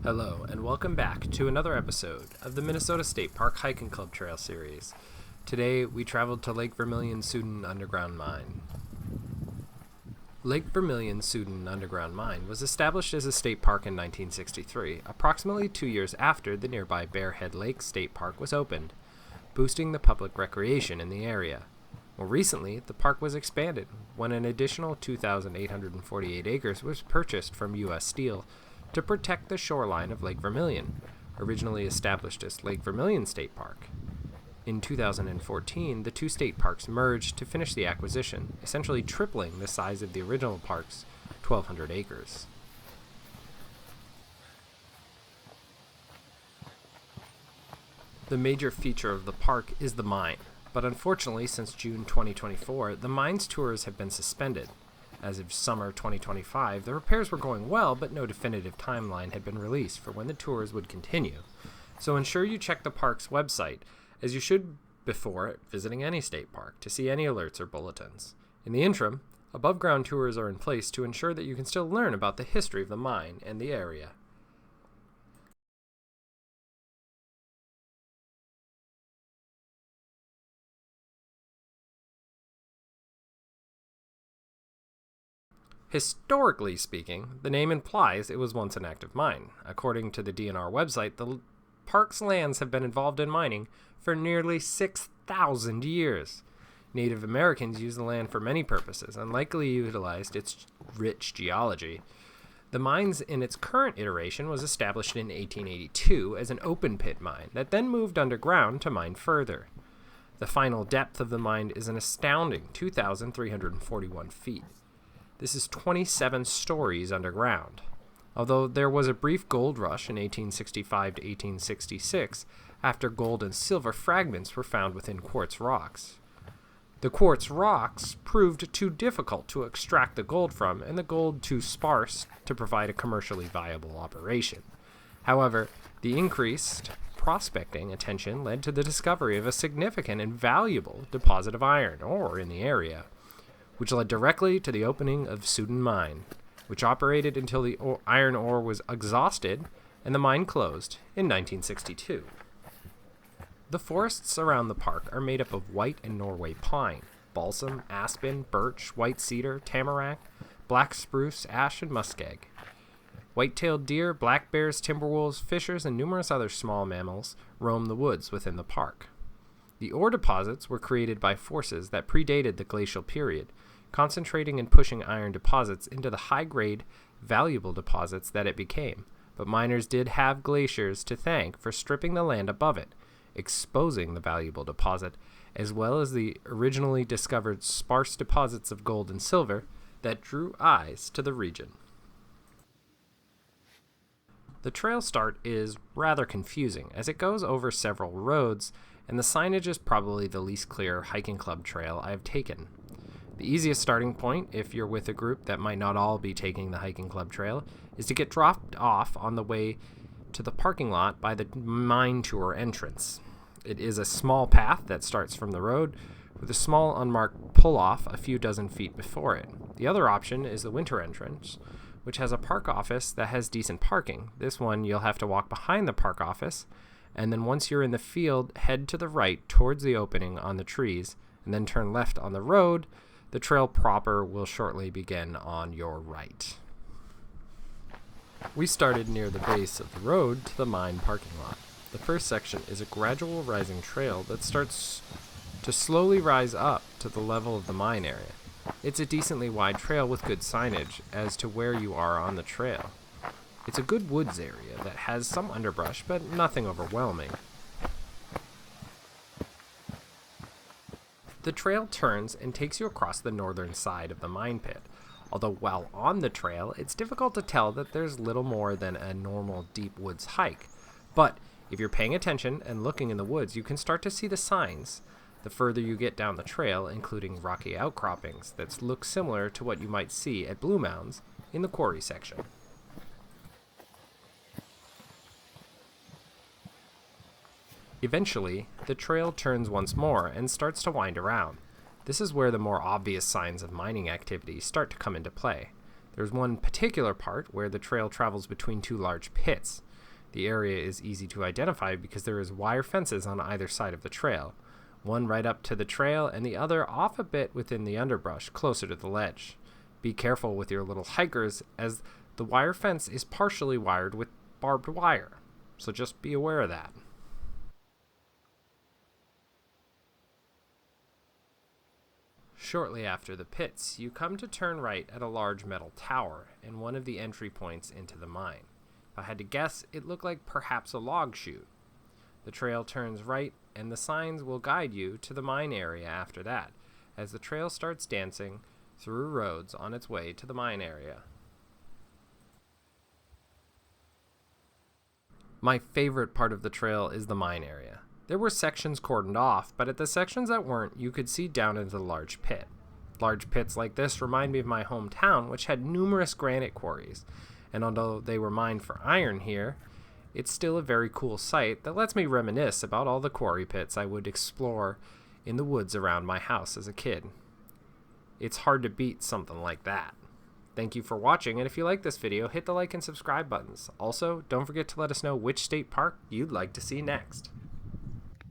Hello, and welcome back to another episode of the Minnesota State Park Hiking Club Trail Series. Today, we traveled to Lake Vermilion Soudan Underground Mine. Lake Vermilion Soudan Underground Mine was established as a state park in 1963, approximately 2 years after the nearby Bearhead Lake State Park was opened, boosting the public recreation in the area. More recently, the park was expanded when an additional 2,848 acres was purchased from U.S. Steel to protect the shoreline of Lake Vermilion, originally established as Lake Vermilion State Park. In 2014, the two state parks merged to finish the acquisition, essentially tripling the size of the original park's 1,200 acres. The major feature of the park is the mine, but unfortunately since June 2024, the mine's tours have been suspended. As of summer 2025, the repairs were going well, but no definitive timeline had been released for when the tours would continue. So ensure you check the park's website, as you should before visiting any state park, to see any alerts or bulletins. In the interim, above-ground tours are in place to ensure that you can still learn about the history of the mine and the area. Historically speaking, the name implies it was once an active mine. According to the DNR website, the park's lands have been involved in mining for nearly 6,000 years. Native Americans used the land for many purposes and likely utilized its rich geology. The mines in its current iteration was established in 1882 as an open pit mine that then moved underground to mine further. The final depth of the mine is an astounding 2,341 feet. This is 27 stories underground. Although there was a brief gold rush in 1865 to 1866 after gold and silver fragments were found within quartz rocks. The quartz rocks proved too difficult to extract the gold from and the gold too sparse to provide a commercially viable operation. However, the increased prospecting attention led to the discovery of a significant and valuable deposit of iron ore in the area, which led directly to the opening of Soudan Mine, which operated until the iron ore was exhausted and the mine closed in 1962. The forests around the park are made up of white and Norway pine, balsam, aspen, birch, white cedar, tamarack, black spruce, ash, and muskeg. White-tailed deer, black bears, timber wolves, fishers, and numerous other small mammals roam the woods within the park. The ore deposits were created by forces that predated the glacial period, concentrating and pushing iron deposits into the high-grade, valuable deposits that it became, but miners did have glaciers to thank for stripping the land above it, exposing the valuable deposit, as well as the originally discovered sparse deposits of gold and silver that drew eyes to the region. The trail start is rather confusing, as it goes over several roads, and the signage is probably the least clear hiking club trail I have taken. The easiest starting point, if you're with a group that might not all be taking the hiking club trail, is to get dropped off on the way to the parking lot by the mine tour entrance. It is a small path that starts from the road, with a small unmarked pull-off a few dozen feet before it. The other option is the winter entrance, which has a park office that has decent parking. This one you'll have to walk behind the park office, and then once you're in the field, head to the right towards the opening on the trees, and then turn left on the road. The trail proper will shortly begin on your right. We started near the base of the road to the mine parking lot. The first section is a gradual rising trail that starts to slowly rise up to the level of the mine area. It's a decently wide trail with good signage as to where you are on the trail. It's a good woods area that has some underbrush, but nothing overwhelming. The trail turns and takes you across the northern side of the mine pit. Although while on the trail, it's difficult to tell that there's little more than a normal deep woods hike. But if you're paying attention and looking in the woods, you can start to see the signs the further you get down the trail, including rocky outcroppings that look similar to what you might see at Blue Mounds in the quarry section. Eventually, the trail turns once more and starts to wind around. This is where the more obvious signs of mining activity start to come into play. There's one particular part where the trail travels between two large pits. The area is easy to identify because there is wire fences on either side of the trail, one right up to the trail and the other off a bit within the underbrush, closer to the ledge. Be careful with your little hikers, as the wire fence is partially wired with barbed wire, so just be aware of that. Shortly after the pits, you come to turn right at a large metal tower and one of the entry points into the mine. If I had to guess, it looked like perhaps a log chute. The trail turns right, and the signs will guide you to the mine area after that, as the trail starts dancing through roads on its way to the mine area. My favorite part of the trail is the mine area. There were sections cordoned off, but at the sections that weren't, you could see down into the large pit. Large pits like this remind me of my hometown, which had numerous granite quarries, and although they were mined for iron here, it's still a very cool sight that lets me reminisce about all the quarry pits I would explore in the woods around my house as a kid. It's hard to beat something like that. Thank you for watching, and if you like this video, hit the like and subscribe buttons. Also, don't forget to let us know which state park you'd like to see next.